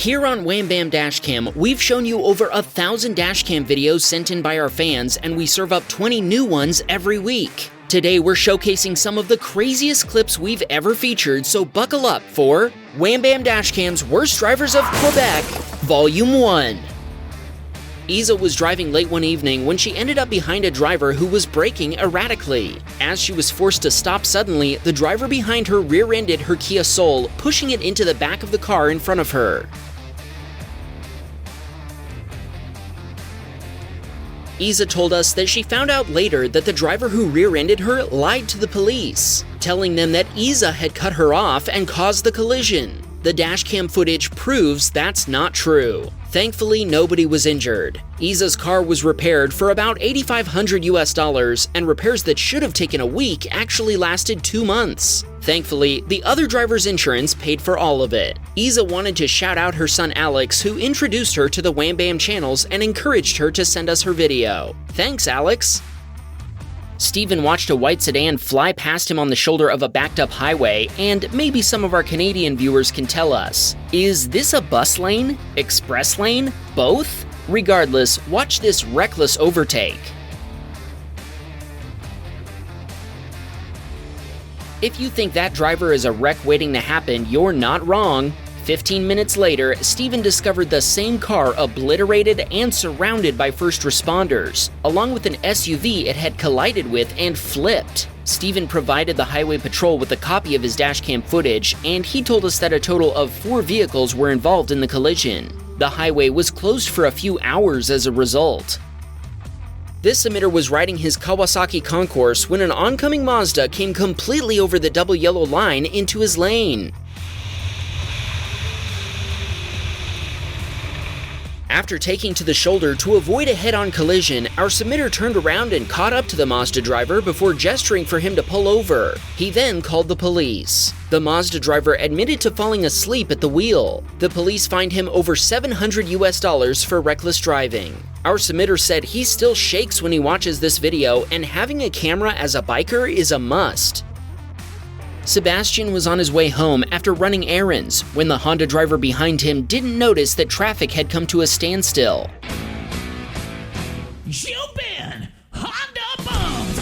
Here on Wham Baam Dashcam, we've shown you over 1,000 dashcam videos sent in by our fans, and we serve up 20 new ones every week. Today we're showcasing some of the craziest clips we've ever featured, so buckle up for Wham Baam Dashcam's Worst Drivers of Quebec, Volume 1. Isa was driving late one evening when she ended up behind a driver who was braking erratically. As she was forced to stop suddenly, the driver behind her rear-ended her Kia Soul, pushing it into the back of the car in front of her. Isa told us that she found out later that the driver who rear-ended her lied to the police, telling them that Isa had cut her off and caused the collision. The dashcam footage proves that's not true. Thankfully, nobody was injured. Isa's car was repaired for about $8,500 and repairs that should have taken a week actually lasted 2 months. Thankfully, the other driver's insurance paid for all of it. Isa wanted to shout out her son Alex, who introduced her to the Wham Baam channels and encouraged her to send us her video. Thanks, Alex! Steven watched a white sedan fly past him on the shoulder of a backed-up highway, and maybe some of our Canadian viewers can tell us, is this a bus lane? Express lane? Both? Regardless, watch this reckless overtake. If you think that driver is a wreck waiting to happen, you're not wrong. 15 minutes later, Steven discovered the same car obliterated and surrounded by first responders, along with an SUV it had collided with and flipped. Steven provided the highway patrol with a copy of his dashcam footage, and he told us that a total of 4 vehicles were involved in the collision. The highway was closed for a few hours as a result. This emitter was riding his Kawasaki Concourse when an oncoming Mazda came completely over the double yellow line into his lane. After taking to the shoulder to avoid a head-on collision, our submitter turned around and caught up to the Mazda driver before gesturing for him to pull over. He then called the police. The Mazda driver admitted to falling asleep at the wheel. The police fined him over $700 for reckless driving. Our submitter said he still shakes when he watches this video, and having a camera as a biker is a must. Sebastian was on his way home after running errands when the Honda driver behind him didn't notice that traffic had come to a standstill. Jump in! Honda bumped!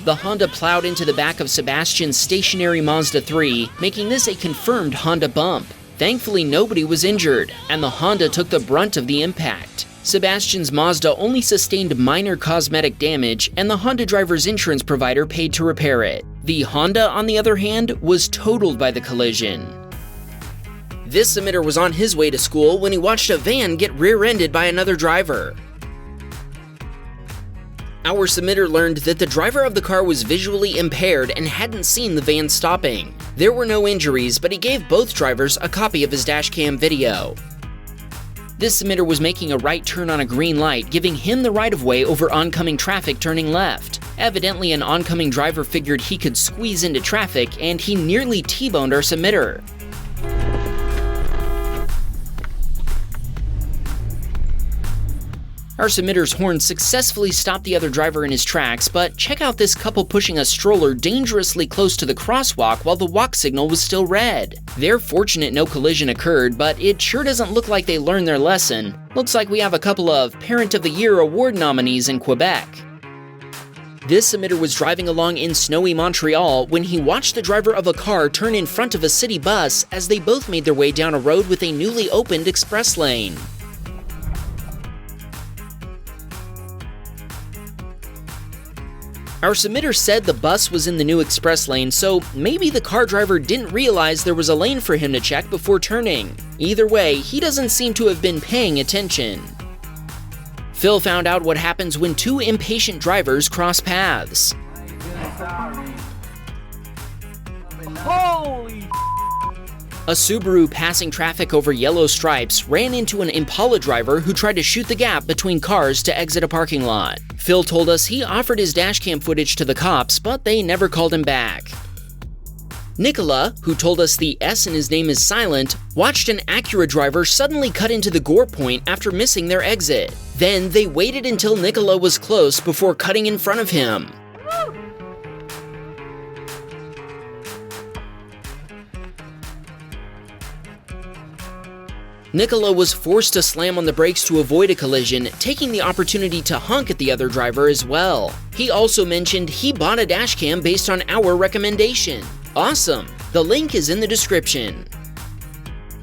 The Honda plowed into the back of Sebastian's stationary Mazda 3, making this a confirmed Honda bump. Thankfully, nobody was injured, and the Honda took the brunt of the impact. Sebastian's Mazda only sustained minor cosmetic damage, and the Honda driver's insurance provider paid to repair it. The Honda, on the other hand, was totaled by the collision. This emitter was on his way to school when he watched a van get rear-ended by another driver. Our submitter learned that the driver of the car was visually impaired and hadn't seen the van stopping. There were no injuries, but he gave both drivers a copy of his dashcam video. This emitter was making a right turn on a green light, giving him the right-of-way over oncoming traffic turning left. Evidently, an oncoming driver figured he could squeeze into traffic, and he nearly T-boned our submitter. Our submitter's horn successfully stopped the other driver in his tracks, but check out this couple pushing a stroller dangerously close to the crosswalk while the walk signal was still red. They're fortunate no collision occurred, but it sure doesn't look like they learned their lesson. Looks like we have a couple of Parent of the Year award nominees in Quebec. This emitter was driving along in snowy Montreal when he watched the driver of a car turn in front of a city bus as they both made their way down a road with a newly opened express lane. Our submitter said the bus was in the new express lane, so maybe the car driver didn't realize there was a lane for him to check before turning. Either way, he doesn't seem to have been paying attention. Phil found out what happens when 2 impatient drivers cross paths. Holy! A Subaru passing traffic over yellow stripes ran into an Impala driver who tried to shoot the gap between cars to exit a parking lot. Phil told us he offered his dashcam footage to the cops, but they never called him back. Nicola, who told us the S in his name is silent, watched an Acura driver suddenly cut into the gore point after missing their exit. Then they waited until Nicola was close before cutting in front of him. Nicola was forced to slam on the brakes to avoid a collision, taking the opportunity to honk at the other driver as well. He also mentioned he bought a dashcam based on our recommendation. Awesome! The link is in the description.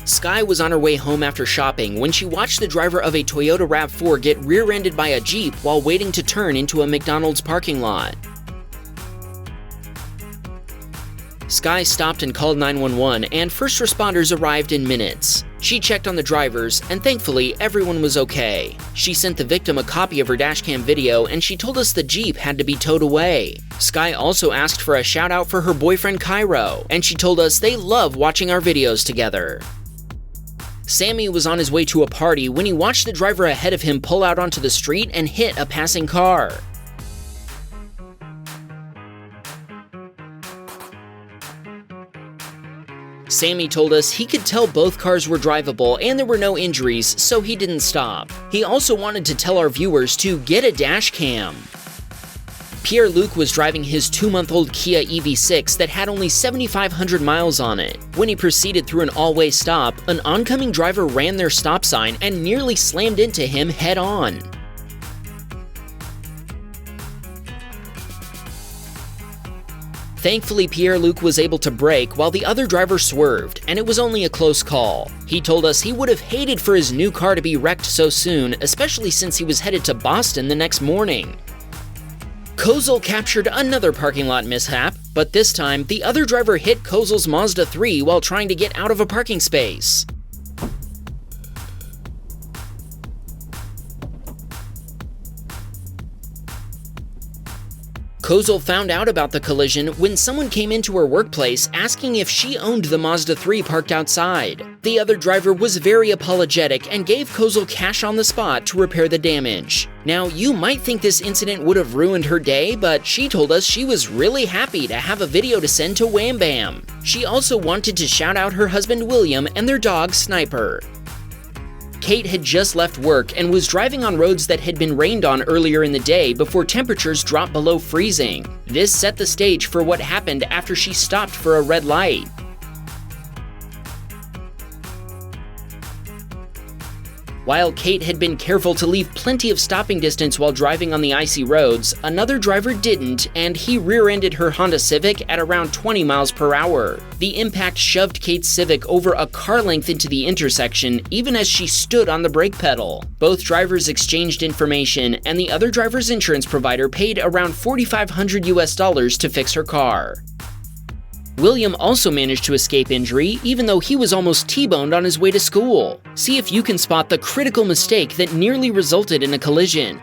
Sky was on her way home after shopping when she watched the driver of a Toyota RAV4 get rear-ended by a Jeep while waiting to turn into a McDonald's parking lot. Sky stopped and called 911, and first responders arrived in minutes. She checked on the drivers, and thankfully everyone was okay. She sent the victim a copy of her dashcam video, and she told us the Jeep had to be towed away. Sky also asked for a shout out for her boyfriend Cairo, and she told us they love watching our videos together. Sammy was on his way to a party when he watched the driver ahead of him pull out onto the street and hit a passing car. Sammy told us he could tell both cars were drivable and there were no injuries, so he didn't stop. He also wanted to tell our viewers to get a dash cam. Pierre-Luc was driving his 2-month-old Kia EV6 that had only 7,500 miles on it. When he proceeded through an all-way stop, an oncoming driver ran their stop sign and nearly slammed into him head-on. Thankfully, Pierre-Luc was able to brake while the other driver swerved, and it was only a close call. He told us he would have hated for his new car to be wrecked so soon, especially since he was headed to Boston the next morning. Kozel captured another parking lot mishap, but this time, the other driver hit Kozel's Mazda 3 while trying to get out of a parking space. Kozel found out about the collision when someone came into her workplace asking if she owned the Mazda 3 parked outside. The other driver was very apologetic and gave Kozel cash on the spot to repair the damage. Now, you might think this incident would have ruined her day, but she told us she was really happy to have a video to send to Wham Bam. She also wanted to shout out her husband William and their dog Sniper. Kate had just left work and was driving on roads that had been rained on earlier in the day before temperatures dropped below freezing. This set the stage for what happened after she stopped for a red light. While Kate had been careful to leave plenty of stopping distance while driving on the icy roads, another driver didn't, and he rear-ended her Honda Civic at around 20 miles per hour. The impact shoved Kate's Civic over a car length into the intersection, even as she stood on the brake pedal. Both drivers exchanged information, and the other driver's insurance provider paid around $4,500 to fix her car. William also managed to escape injury, even though he was almost T-boned on his way to school. See if you can spot the critical mistake that nearly resulted in a collision.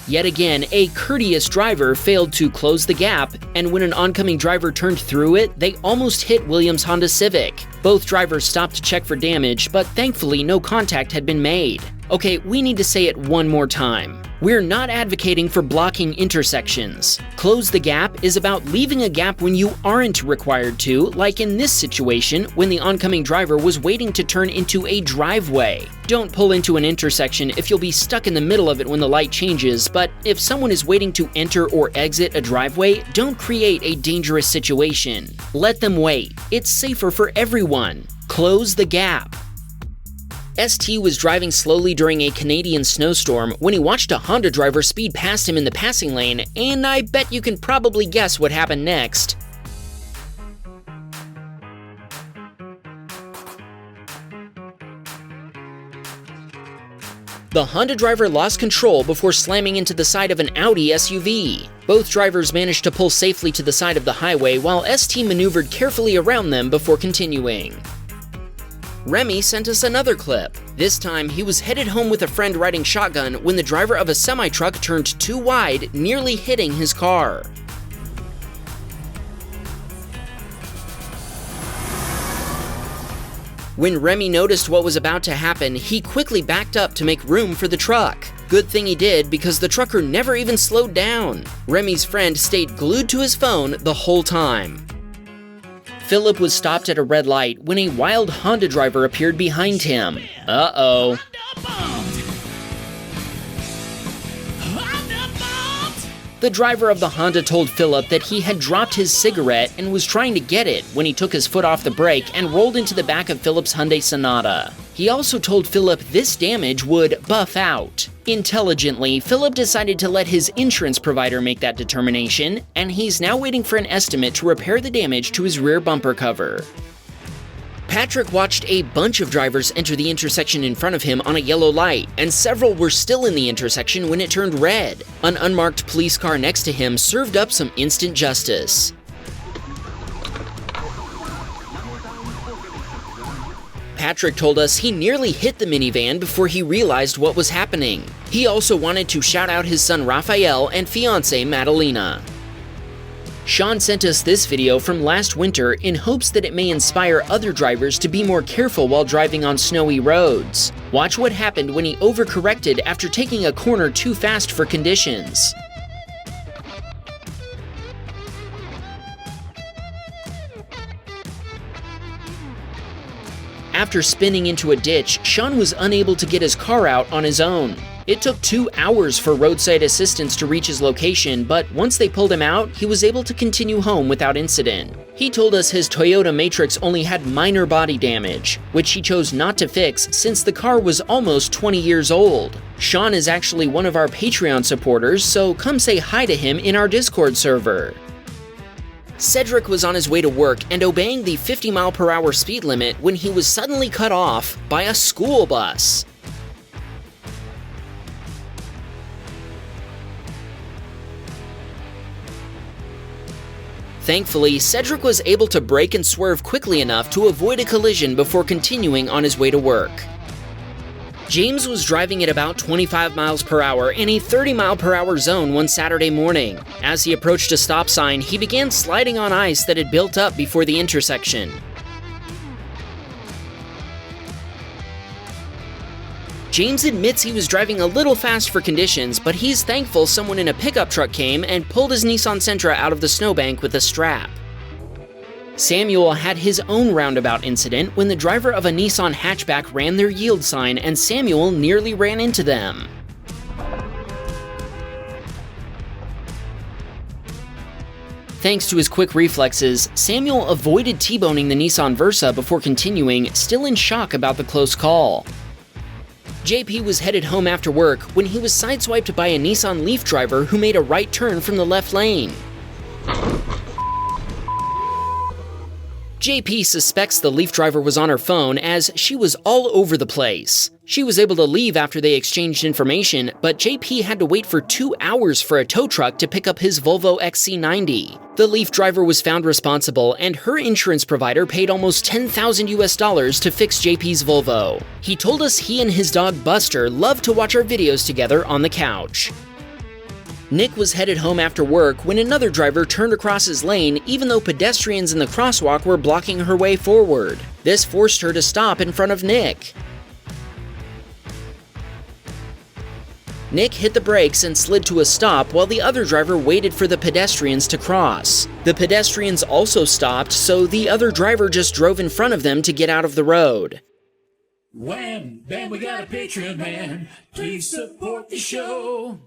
Yet again, a courteous driver failed to close the gap, and when an oncoming driver turned through it, they almost hit William's Honda Civic. Both drivers stopped to check for damage, but thankfully no contact had been made. Okay, we need to say it one more time. We're not advocating for blocking intersections. Close the gap is about leaving a gap when you aren't required to, like in this situation when the oncoming driver was waiting to turn into a driveway. Don't pull into an intersection if you'll be stuck in the middle of it when the light changes, but if someone is waiting to enter or exit a driveway, don't create a dangerous situation. Let them wait. It's safer for everyone. Close the gap. ST was driving slowly during a Canadian snowstorm when he watched a Honda driver speed past him in the passing lane, and I bet you can probably guess what happened next. The Honda driver lost control before slamming into the side of an Audi SUV. Both drivers managed to pull safely to the side of the highway while ST maneuvered carefully around them before continuing. Remy sent us another clip. This time, he was headed home with a friend riding shotgun when the driver of a semi-truck turned too wide, nearly hitting his car. When Remy noticed what was about to happen, he quickly backed up to make room for the truck. Good thing he did, because the trucker never even slowed down. Remy's friend stayed glued to his phone the whole time. Philip was stopped at a red light when a wild Honda driver appeared behind him. Uh-oh. The driver of the Honda told Philip that he had dropped his cigarette and was trying to get it when he took his foot off the brake and rolled into the back of Philip's Hyundai Sonata. He also told Philip this damage would buff out. Intelligently, Philip decided to let his insurance provider make that determination, and he's now waiting for an estimate to repair the damage to his rear bumper cover. Patrick watched a bunch of drivers enter the intersection in front of him on a yellow light, and several were still in the intersection when it turned red. An unmarked police car next to him served up some instant justice. Patrick told us he nearly hit the minivan before he realized what was happening. He also wanted to shout out his son Raphael and fiancée Madalena. Sean sent us this video from last winter in hopes that it may inspire other drivers to be more careful while driving on snowy roads. Watch what happened when he overcorrected after taking a corner too fast for conditions. After spinning into a ditch, Sean was unable to get his car out on his own. It took 2 hours for roadside assistance to reach his location, but once they pulled him out, he was able to continue home without incident. He told us his Toyota Matrix only had minor body damage, which he chose not to fix since the car was almost 20 years old. Sean is actually one of our Patreon supporters, so come say hi to him in our Discord server. Cedric was on his way to work and obeying the 50-mile-per-hour speed limit when he was suddenly cut off by a school bus. Thankfully, Cedric was able to brake and swerve quickly enough to avoid a collision before continuing on his way to work. James was driving at about 25 miles per hour in a 30-mile-per-hour zone one Saturday morning. As he approached a stop sign, he began sliding on ice that had built up before the intersection. James admits he was driving a little fast for conditions, but he's thankful someone in a pickup truck came and pulled his Nissan Sentra out of the snowbank with a strap. Samuel had his own roundabout incident when the driver of a Nissan hatchback ran their yield sign and Samuel nearly ran into them. Thanks to his quick reflexes, Samuel avoided T-boning the Nissan Versa before continuing, still in shock about the close call. JP was headed home after work when he was sideswiped by a Nissan Leaf driver who made a right turn from the left lane. JP suspects the Leaf driver was on her phone as she was all over the place. She was able to leave after they exchanged information, but JP had to wait for 2 hours for a tow truck to pick up his Volvo XC90. The Leaf driver was found responsible, and her insurance provider paid almost $10,000 to fix JP's Volvo. He told us he and his dog Buster love to watch our videos together on the couch. Nick was headed home after work when another driver turned across his lane even though pedestrians in the crosswalk were blocking her way forward. This forced her to stop in front of Nick. Nick hit the brakes and slid to a stop while the other driver waited for the pedestrians to cross. The pedestrians also stopped, so the other driver just drove in front of them to get out of the road. Wham Bam, we got a Patreon man. Please support the show.